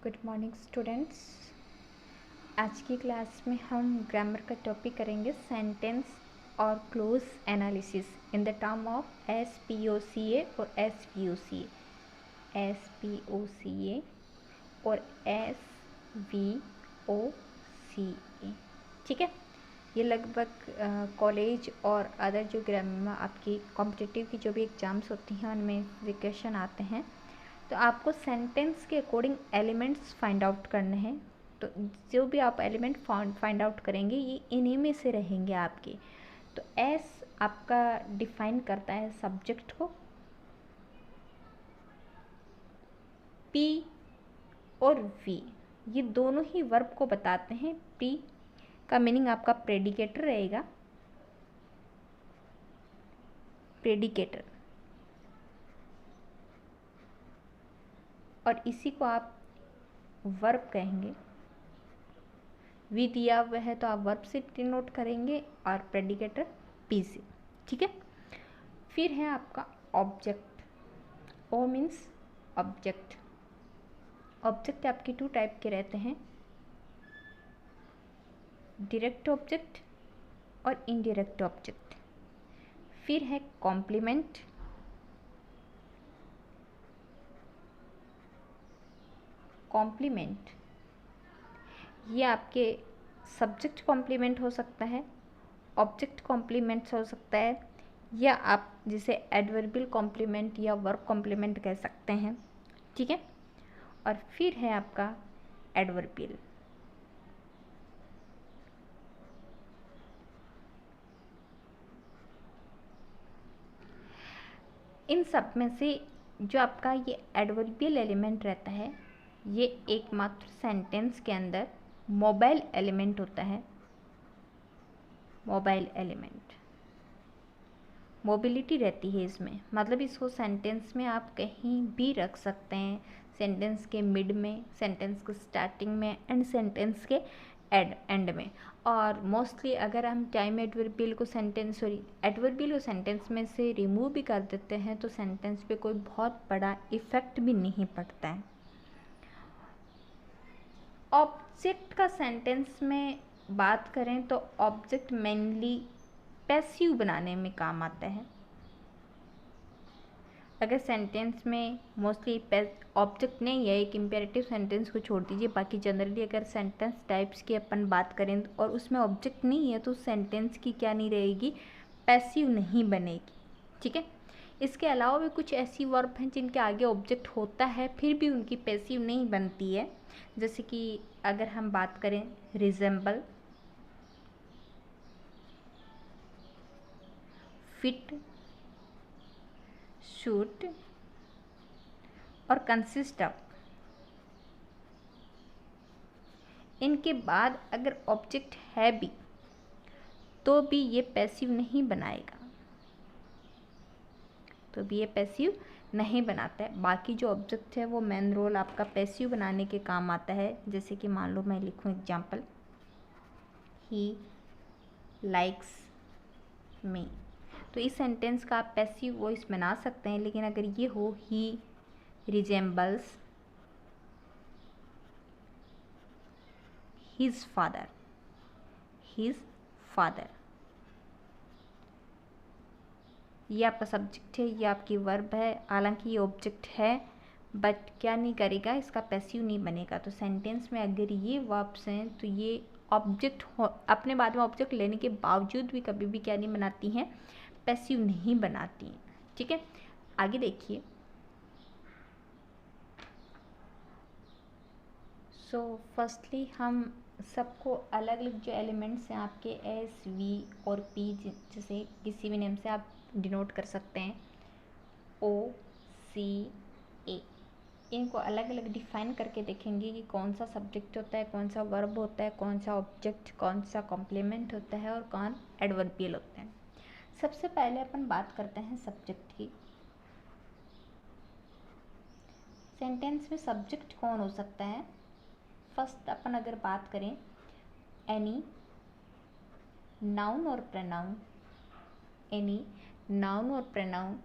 Good morning students. आज की class में हम ग्रामर का टॉपिक करेंगे सेंटेंस और close analysis in the term of SPOCA और SVOCA, SPOCA और SVOCA। ठीक है, ये लगभग कॉलेज और अदर जो ग्रामर आपकी कॉम्पिटिटिव की जो भी एग्ज़ाम्स होती हैं उनमें ये क्वेश्चन आते हैं। तो आपको सेंटेंस के अकॉर्डिंग एलिमेंट्स फाइंड आउट करने हैं। तो जो भी आप एलिमेंट फाइंड आउट करेंगे ये इन्हीं में से रहेंगे आपके। तो एस आपका डिफाइन करता है सब्जेक्ट को, पी और वी ये दोनों ही वर्ब को बताते हैं। पी का मीनिंग आपका प्रेडिकेटर रहेगा, प्रेडिकेटर, और इसी को आप वर्ब कहेंगे। वी दिया हुआ है तो आप वर्ब से डिनोट करेंगे और प्रेडिकेटर पी से। ठीक है, फिर है आपका object. O means object. Object आपके टू टाइप के रहते हैं, डायरेक्ट ऑब्जेक्ट और इनडायरेक्ट ऑब्जेक्ट। फिर है कॉम्प्लीमेंट, कॉम्प्लीमेंट ये आपके सब्जेक्ट कॉम्प्लीमेंट हो सकता है, ऑब्जेक्ट कॉम्प्लीमेंट हो सकता है, या आप जिसे एडवर्बियल कॉम्प्लीमेंट या वर्ब कॉम्प्लीमेंट कह सकते हैं। ठीक है, और फिर है आपका एडवर्बियल। इन सब में से जो आपका ये एडवर्बियल एलिमेंट रहता है ये एकमात्र सेंटेंस के अंदर मोबाइल एलिमेंट होता है। मोबाइल एलिमेंट, मोबिलिटी रहती है इसमें, मतलब इसको सेंटेंस में आप कहीं भी रख सकते हैं। सेंटेंस के मिड में, सेंटेंस के स्टार्टिंग में एंड सेंटेंस के एंड में। और मोस्टली अगर हम टाइम एडवर्बियल को एडवर्बियल को सेंटेंस में से रिमूव भी कर देते हैं तो सेंटेंस पे कोई बहुत बड़ा इफेक्ट भी नहीं पड़ता है। ऑब्जेक्ट का सेंटेंस में बात करें तो ऑब्जेक्ट मेनली पैसिव बनाने में काम आता है। अगर सेंटेंस में मोस्टली ऑब्जेक्ट नहीं है, एक इम्पेरेटिव सेंटेंस को छोड़ दीजिए, बाकी जनरली अगर सेंटेंस टाइप्स की अपन बात करें और उसमें ऑब्जेक्ट नहीं है तो सेंटेंस की क्या नहीं रहेगी, पैसिव नहीं बनेगी। ठीक है, इसके अलावा भी कुछ ऐसी वर्ब हैं जिनके आगे ऑब्जेक्ट होता है फिर भी उनकी पैसिव नहीं बनती है। जैसे कि अगर हम बात करें रिजेंबल, फिट, शूट और कंसिस्ट ऑफ, इनके बाद अगर ऑब्जेक्ट है भी तो भी ये पैसिव नहीं बनाएगा, तो भी ये पैसिव नहीं बनाता है। बाकी जो ऑब्जेक्ट है वो मेन रोल आपका पैसिव बनाने के काम आता है। जैसे कि मान लो मैं लिखूं एग्जाम्पल, ही लाइक्स मी, तो इस सेंटेंस का आप पैसिव वॉइस बना सकते हैं। लेकिन अगर ये हो ही resembles his father, his father, ये आपका सब्जेक्ट है, ये आपकी वर्ब है, हालांकि ये ऑब्जेक्ट है बट क्या नहीं करेगा, इसका पैसिव नहीं बनेगा। तो सेंटेंस में अगर ये वर्ब्स हैं तो ये ऑब्जेक्ट अपने बाद में ऑब्जेक्ट लेने के बावजूद भी कभी भी क्या नहीं बनाती हैं, पैसिव नहीं बनाती हैं। ठीक है, आगे देखिए। सो फर्स्टली हम सबको अलग अलग जो एलिमेंट्स हैं आपके एस, वी और पी, जैसे किसी भी नेम से आप डिनोट कर सकते हैं, ओ, सी, ए, इनको अलग अलग डिफाइन करके देखेंगे कि कौन सा सब्जेक्ट होता है, कौन सा वर्ब होता है, कौन सा ऑब्जेक्ट, कौन सा कॉम्प्लीमेंट होता है और कौन एडवर्बियल होता है। सबसे पहले अपन बात करते हैं सब्जेक्ट की। सेंटेंस में सब्जेक्ट कौन हो सकता है? फर्स्ट अपन अगर बात करें एनी नाउन और प्रनाउन, एनी नाउन और pronoun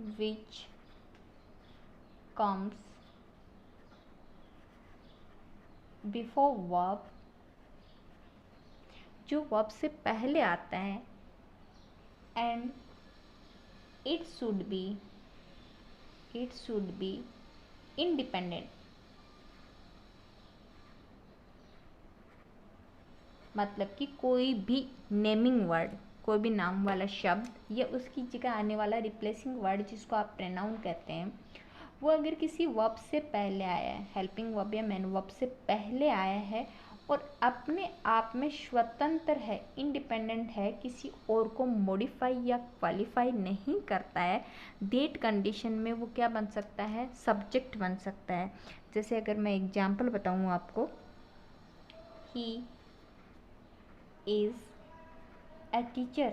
which comes before verb, जो वर्ब से पहले आता है, and it should be independent. मतलब कि कोई भी नेमिंग वर्ड, कोई भी नाम वाला शब्द या उसकी जगह आने वाला रिप्लेसिंग वर्ड जिसको आप प्रोनाउन कहते हैं, वो अगर किसी वर्ब से पहले आया है, हेल्पिंग वर्ब या मेन वर्ब से पहले आया है और अपने आप में स्वतंत्र है, इंडिपेंडेंट है, किसी और को मॉडिफाई या क्वालिफाई नहीं करता है, डेट कंडीशन में वो क्या बन सकता है, सब्जेक्ट बन सकता है। जैसे अगर मैं एग्जाम्पल बताऊँ आपको, he is a teacher,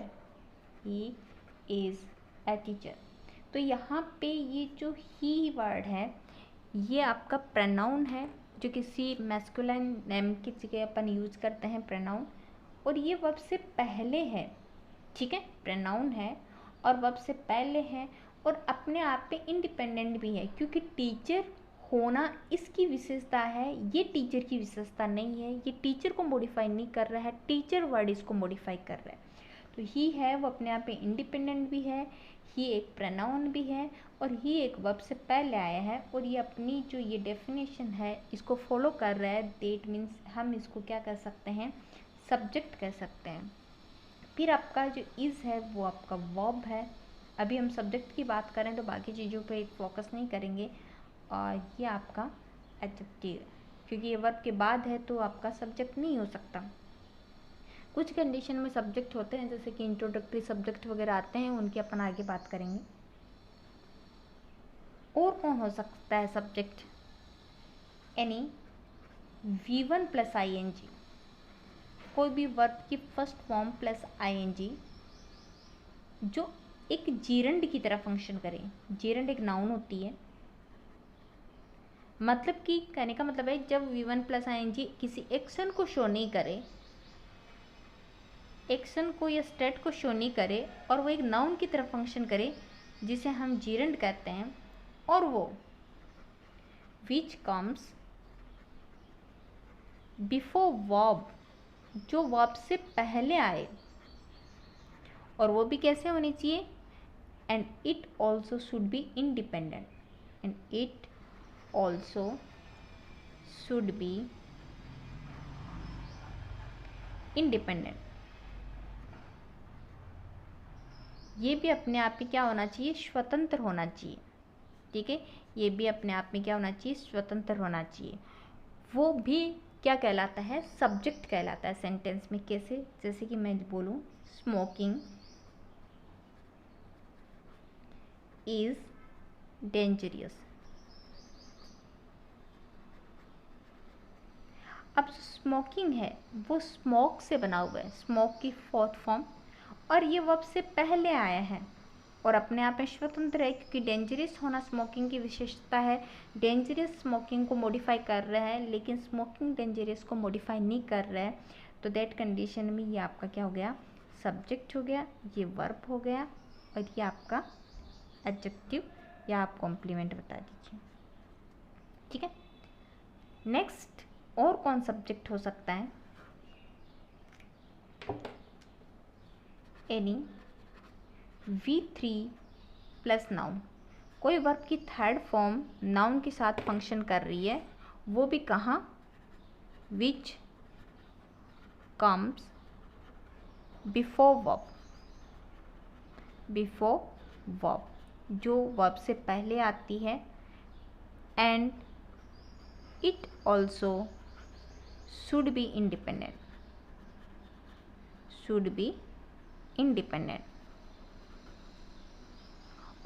he is a teacher. तो यहाँ पे ये जो ही वर्ड है ये आपका प्रोनाउन है, जो किसी मैस्कुलाइन नेम की जगह अपन यूज करते हैं प्रोनाउन, और ये वर्ब से पहले है, ठीक है, प्रोनाउन है और वर्ब से पहले है और अपने आप पे इंडिपेंडेंट भी है, क्योंकि टीचर होना इसकी विशेषता है, ये टीचर की विशेषता नहीं है, ये टीचर को मॉडिफाई नहीं कर रहा है, टीचर वर्ड इसको मॉडिफाई कर रहा है। तो ही है वो अपने आप में इंडिपेंडेंट भी है, ही एक प्रोनाउन भी है और ही एक वर्ब से पहले आया है और ये अपनी जो ये डेफिनेशन है इसको फॉलो कर रहा है। दैट मीन्स हम इसको क्या कर सकते हैं, सब्जेक्ट कह सकते हैं। फिर आपका जो इज़ है वो आपका वर्ब है। अभी हम सब्जेक्ट की बात करें तो बाकी चीज़ों पे फोकस नहीं करेंगे, और ये आपका एडजेक्टिव है, क्योंकि ये वर्ब के बाद है तो आपका सब्जेक्ट नहीं हो सकता। कुछ कंडीशन में सब्जेक्ट होते हैं, जैसे कि इंट्रोडक्टरी सब्जेक्ट वगैरह आते हैं, उनकी अपन आगे बात करेंगे। और कौन हो सकता है subject, any V1 plus ING, कोई भी वर्ब की फर्स्ट फॉर्म प्लस ING जो एक जीरंड की तरह फंक्शन करे। जीरंड एक नाउन होती है, मतलब कि कहने का मतलब है जब V1 प्लस ING किसी एक्शन को शो नहीं करे, एक्शन को या स्टेट को शो नहीं करे और वो एक नाउन की तरह फंक्शन करे, जिसे हम जीरंड कहते हैं, और वो विच कम्स बिफोर वर्ब, जो वर्ब से पहले आए, और वो भी कैसे होनी चाहिए, and it also should be independent, and it also should be independent. ये भी अपने आप में क्या होना चाहिए, स्वतंत्र होना चाहिए, ठीक है, ये भी अपने आप में क्या होना चाहिए, स्वतंत्र होना चाहिए। वो भी क्या कहलाता है, सब्जेक्ट कहलाता है सेंटेंस में। कैसे, जैसे कि मैं बोलूँ स्मोकिंग इज डेंजरियस। अब स्मोकिंग है वो स्मोक से बना हुआ है, स्मोक की फोर्थ फॉर्म, और ये वर्ब से पहले आया है और अपने आप में स्वतंत्र है, क्योंकि डेंजरस होना स्मोकिंग की विशेषता है। डेंजरस स्मोकिंग को मॉडिफाई कर रहा है, लेकिन स्मोकिंग डेंजरस को मॉडिफाई नहीं कर रहा है। तो दैट कंडीशन में ये आपका क्या हो गया, सब्जेक्ट हो गया, ये वर्ब हो गया, और ये आपका एडजेक्टिव या आप कॉम्प्लीमेंट बता दीजिए, ठीक है। नेक्स्ट और कौन सब्जेक्ट हो सकता है, एनी V3 प्लस नाउन, कोई वर्ब की थर्ड फॉर्म नाउन के साथ फंक्शन कर रही है, वो भी कहाँ, which comes before verb, before verb जो वर्ब से पहले आती है, and it also should be independent, should be independent,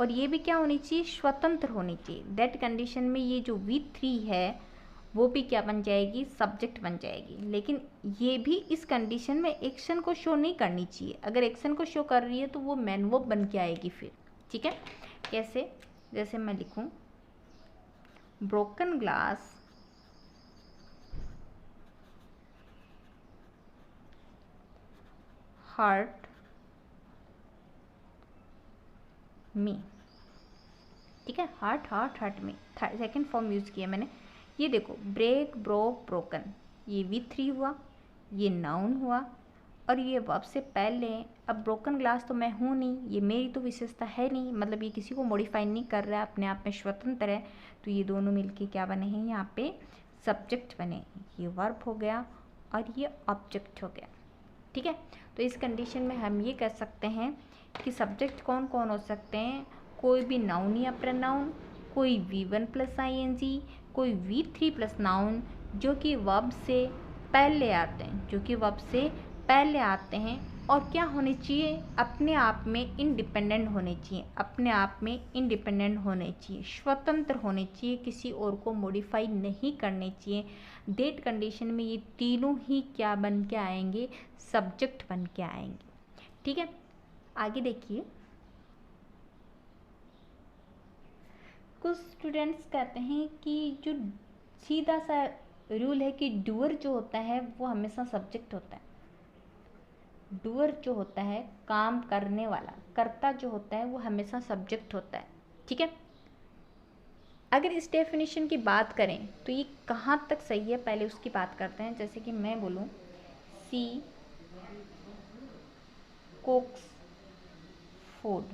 और ये भी क्या होनी चाहिए, स्वतंत्र होनी चाहिए। दैट कंडीशन में ये जो V3 है वो भी क्या बन जाएगी, सब्जेक्ट बन जाएगी। लेकिन ये भी इस कंडीशन में एक्शन को शो नहीं करनी चाहिए, अगर एक्शन को शो कर रही है तो वो मैन वर्ब बन के आएगी फिर, ठीक है। कैसे, जैसे मैं लिखूं ब्रोकन ग्लास हर्ट मी, ठीक है, heart heart hurt me, second form use किया मैंने, ये देखो ब्रेक, ब्रोक, ब्रोकन, ये V3 हुआ, ये नाउन हुआ और ये वर्ब से पहले है। अब ब्रोकन ग्लास तो मैं हूँ नहीं, ये मेरी तो विशेषता है नहीं, मतलब ये किसी को मॉडिफाई नहीं कर रहा है, अपने आप में स्वतंत्र है। तो ये दोनों मिलके क्या बने हैं, यहाँ पे सब्जेक्ट बने। ये वर्ब हो गया और ये ऑब्जेक्ट हो गया। ठीक है, तो इस कंडीशन में हम ये कह सकते हैं कि सब्जेक्ट कौन कौन हो सकते हैं, कोई भी नाउन या प्रोनाउन, कोई V1 प्लस ING, कोई V3 प्लस नाउन जो कि वर्ब से पहले आते हैं, जो कि वर्ब से पहले आते हैं और क्या होने चाहिए, अपने आप में इंडिपेंडेंट होने चाहिए, अपने आप में इंडिपेंडेंट होने चाहिए, स्वतंत्र होने चाहिए, किसी और को मॉडिफाई नहीं करने चाहिए। डेट कंडीशन में ये तीनों ही क्या बन के आएंगे, सब्जेक्ट बन के आएंगे। ठीक है, आगे देखिए, कुछ स्टूडेंट्स कहते हैं कि जो सीधा सा रूल है कि डूअर जो होता है वो हमेशा सब्जेक्ट होता है। डूअर जो होता है, काम करने वाला, कर्ता जो होता है वो हमेशा सब्जेक्ट होता है। ठीक है, अगर इस डेफिनेशन की बात करें तो ये कहाँ तक सही है, पहले उसकी बात करते हैं। जैसे कि मैं बोलूँ सी कुक्स फूड,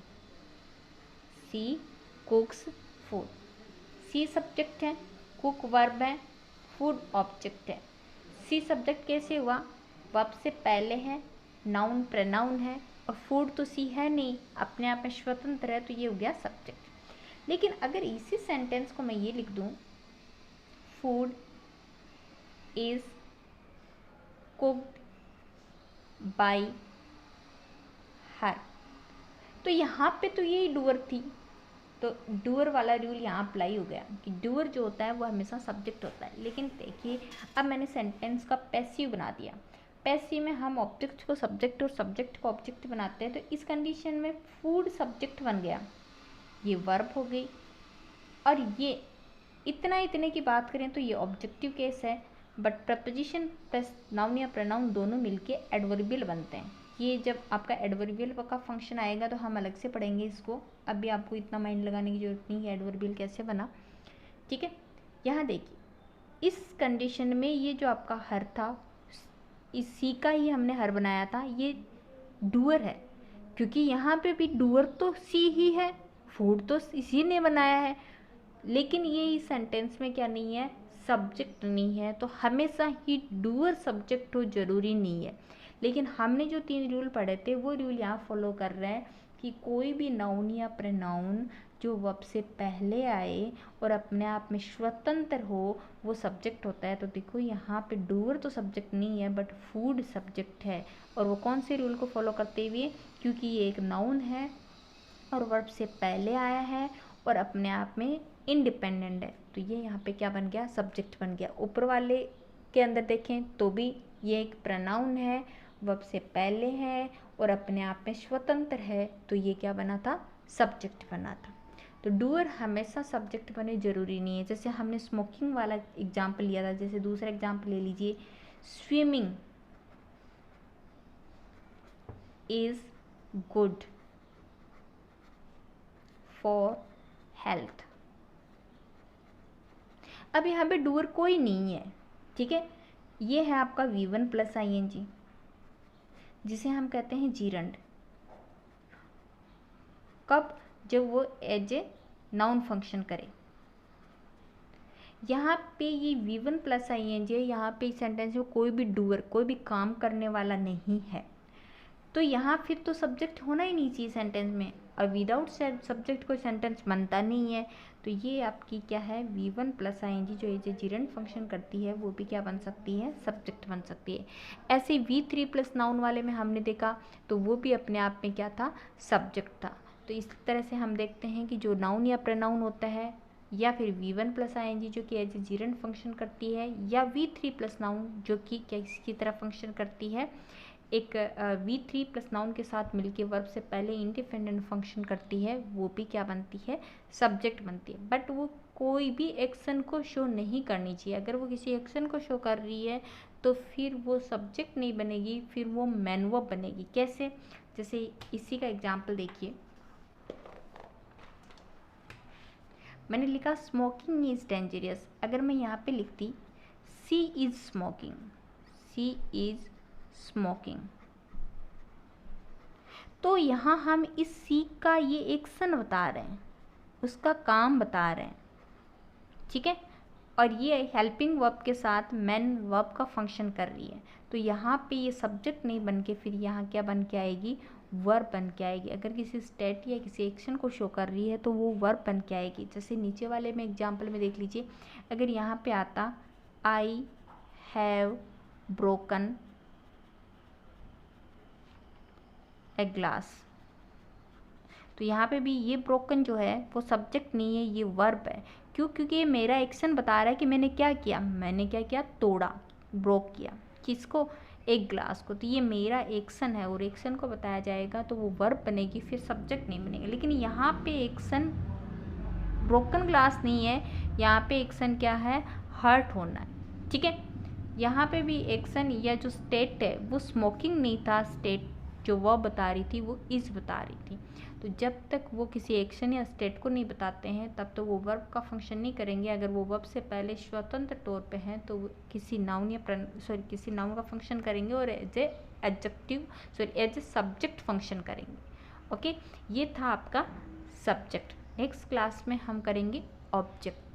सी कुक्स फूड, सी सब्जेक्ट है, कुक वर्ब है, फूड ऑब्जेक्ट है। सी सब्जेक्ट कैसे हुआ, वर्ब से पहले है, नाउन प्रोनाउन है और फूड तो सी है नहीं, अपने आप में स्वतंत्र है, तो ये हो गया सब्जेक्ट। लेकिन अगर इसी सेंटेंस को मैं ये लिख दूं, फूड इज कुक्ड बाय हर, तो यहाँ पे तो यही डूअर थी, तो डूअर वाला रूल यहाँ अप्लाई हो गया कि डूअर जो होता है वो हमेशा सब्जेक्ट होता है। लेकिन देखिए अब मैंने सेंटेंस का पैसिव बना दिया, पैसिव में हम ऑब्जेक्ट को सब्जेक्ट और सब्जेक्ट को ऑब्जेक्ट बनाते हैं, तो इस कंडीशन में फूड सब्जेक्ट बन गया, ये वर्ब हो गई, और ये इतने की बात करें तो ये ऑब्जेक्टिव केस है, बट प्रपोजिशन प्लस नाउन या प्रोनाउन दोनों मिलके एडवर्बियल बनते हैं। ये जब आपका एडवर्बियल का फंक्शन आएगा तो हम अलग से पढ़ेंगे इसको, अभी आपको इतना माइंड लगाने की जरूरत नहीं है एडवर्बियल कैसे बना। ठीक है, यहाँ देखिए इस कंडीशन में ये जो आपका हर था, इस सी का ही हमने हर बनाया था, ये डूअर है, क्योंकि यहाँ पे भी डूअर तो सी ही है, फूड तो इसी ने बनाया है, लेकिन ये इस सेंटेंस में क्या नहीं है, सब्जेक्ट नहीं है। तो हमेशा ही डूअर सब्जेक्ट हो जरूरी नहीं है, लेकिन हमने जो 3 रूल पढ़े थे वो रूल यहाँ फॉलो कर रहे हैं कि कोई भी नाउन या प्रोनाउन जो वर्ब से पहले आए और अपने आप में स्वतंत्र हो वो सब्जेक्ट होता है। तो देखो यहाँ पे डूअर तो सब्जेक्ट नहीं है बट फूड सब्जेक्ट है, और वो कौन से रूल को फॉलो करते हुए, क्योंकि ये एक नाउन है और वर्ब से पहले आया है और अपने आप में इंडिपेंडेंट है, तो ये यहाँ पे क्या बन गया, सब्जेक्ट बन गया। ऊपर वाले के अंदर देखें तो भी ये एक प्रोनाउन है, वर्ब से पहले है और अपने आप में स्वतंत्र है, तो ये क्या बना था, सब्जेक्ट बना था। तो डूअर हमेशा सब्जेक्ट बने जरूरी नहीं है। जैसे हमने स्मोकिंग वाला एग्जाम्पल लिया था, जैसे दूसरा एग्जाम्पल ले लीजिए, swimming is good for health. अब यहाँ पे डूअर कोई नहीं है, ठीक है, ये है आपका V1 प्लस ING, जिसे हम कहते हैं जीरंड। कब, जब वो एज ए नाउन फंक्शन करे। यहाँ पे ये V1 प्लस ING है, यहाँ पे इस सेंटेंस में कोई भी डूअर, कोई भी काम करने वाला नहीं है, तो यहाँ फिर तो सब्जेक्ट होना ही नहीं चाहिए सेंटेंस में, और विदाउट सब्जेक्ट कोई सेंटेंस बनता नहीं है। तो ये आपकी क्या है, V1 प्लस ING जो एज ए जीरंड फंक्शन करती है वो भी क्या बन सकती है, सब्जेक्ट बन सकती है। ऐसे V3 प्लस नाउन वाले में हमने देखा तो वो भी अपने आप में क्या था, सब्जेक्ट था। तो इस तरह से हम देखते हैं कि जो नाउन या प्रोनाउन होता है, या फिर V1 प्लस ING जो कि एज ए जीरंड फंक्शन करती है, या V3 प्लस नाउन जो कि किसकी तरह फंक्शन करती है, एक V3 प्लस नाउन के साथ मिलके वर्ब से पहले इंडिपेंडेंट फंक्शन करती है, वो भी क्या बनती है, सब्जेक्ट बनती है। बट वो कोई भी एक्शन को शो नहीं करनी चाहिए। अगर वो किसी एक्शन को शो कर रही है तो फिर वो सब्जेक्ट नहीं बनेगी, फिर वो मैन वर्ब बनेगी। कैसे, जैसे इसी का एग्जाम्पल देखिए, मैंने लिखा स्मोकिंग इज़ डेंजरस, अगर मैं यहाँ पे लिखती she is smoking, she is smoking, तो यहाँ हम इस सी का ये एक्शन बता रहे हैं, उसका काम बता रहे हैं, ठीक है। और ये हेल्पिंग वर्ब के साथ मैन वर्ब का फंक्शन कर रही है, तो यहाँ पे ये सब्जेक्ट नहीं बन के फिर यहाँ क्या बन के आएगी, वर्ब बन के आएगी। अगर किसी स्टेट या किसी एक्शन को शो कर रही है तो वो वर्ब बन के आएगी। जैसे नीचे वाले में एग्जाम्पल में देख लीजिए, अगर यहाँ पे आता I have broken a glass, तो यहाँ पे भी ये ब्रोकन जो है वो सब्जेक्ट नहीं है, ये वर्ब है। क्यों? क्योंकि ये मेरा एक्शन बता रहा है कि मैंने क्या किया, मैंने क्या किया, तोड़ा, ब्रोक किया, किसको, एक ग्लास को। तो ये मेरा एक्शन है और एक्शन को बताया जाएगा तो वो वर्ब बनेगी, फिर सब्जेक्ट नहीं बनेगा। लेकिन यहाँ पे एक्शन ब्रोकन ग्लास नहीं है, यहाँ पे एक्शन क्या है, हर्ट होना है, ठीक है। यहाँ पे भी एक्शन या जो स्टेट है वो स्मोकिंग नहीं था, स्टेट जो वह बता रही थी वो इज़ बता रही थी। तो जब तक वो किसी एक्शन या स्टेट को नहीं बताते हैं तब तो वो वर्ब का फंक्शन नहीं करेंगे। अगर वो वर्ब से पहले स्वतंत्र तौर पे हैं तो किसी नाउन या किसी नाउन का फंक्शन करेंगे और एज ए सब्जेक्ट फंक्शन करेंगे। ओके, ये था आपका सब्जेक्ट। नेक्स्ट क्लास में हम करेंगे ऑब्जेक्ट।